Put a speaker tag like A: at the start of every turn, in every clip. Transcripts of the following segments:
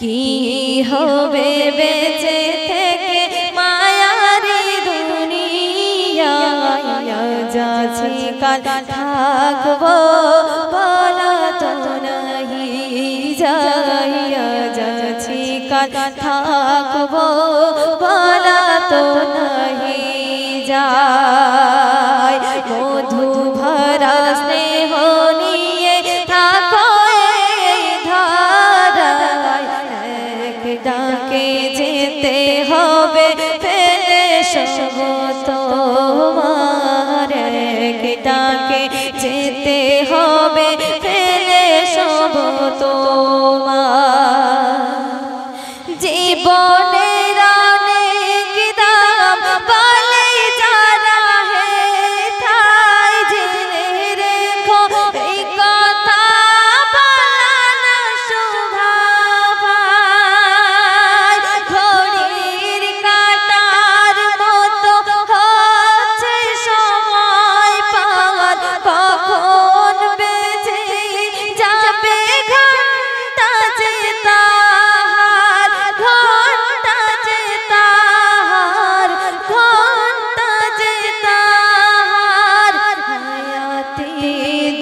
A: কি হবে বেঁচে থেকে মায়ারি দুনিয়ায় যাচ্ছি কাল থাকবো বলা তো নাহি যাইয়া যাচ্ছি কাল থাকবো বলা তো নাহি যায় মধু ভরা স্নেহ নিয়ে থাকো এই ধারায় এক ডাকে যেতে হবে ফেলে সব তোমার এক ডাকে যেতে হবে ফেলে সব তোমার জীবনের অনেক দাম বলে যারা হে তাই জেনে রেখো এই কথা বলা না শোভা পায় ঘড়ির কাঁটার মতো হচ্ছে সময় পাওয়ার কখন বেজে যাবে ঘন্টা যে তাহার ঘন্টা যে তাহার ঘন্টা যে তাহার হায়াতে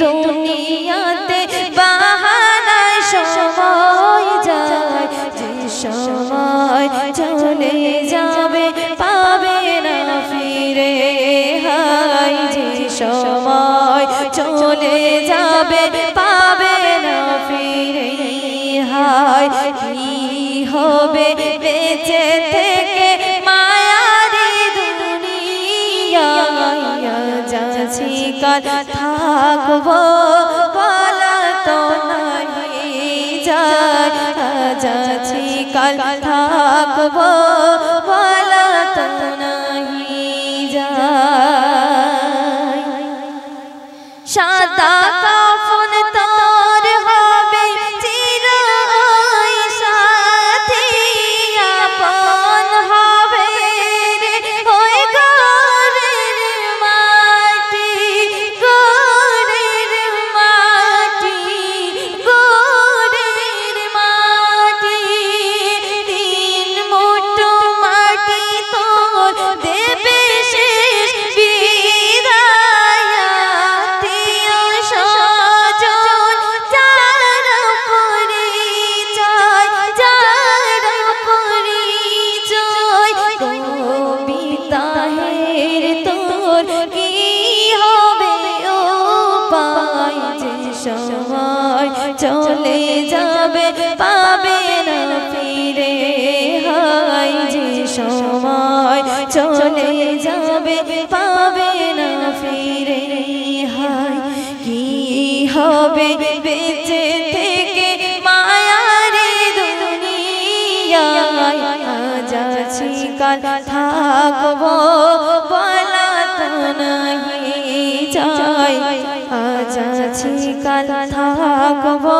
A: দুনিয়াতে বাহানায় সময় যায় যে সময় চলে যাবে পাবে না ফিরে হায় যে সময় চলে যাবে পাবে না ফিরে হায় কি হবে বেঁচে থেকে মায়ারি দুনিয়ায় যাচ্ছি কাল থাকবো বলা তো নাহি যায় যাচ্ছি কাল থাকবো বলা তো নাহি যায় সাদা কাফন তোর হবে চির ওই সাথী আপন হবে রে ওই ঘরের মাটি ঘরের মাটি ঘরের মাটি তিন মুঠো মাটি তোর দেবে শেষ বিদায় আত্মীয় স্বজন যারা পরিচয় কবিতাহের তোর কি হবে উপায় যে সময় চলে যাবে পাবে না ফিরে হায় যে সময় চলে যাবে পাবে না ফিরে হায় কি হবে বেঁচে থেকে মায়ারি দুনিয়ায় যাচ্ছি কাল থাকবো বলা তো নাহি যায় যাচ্ছি কাল থাকবো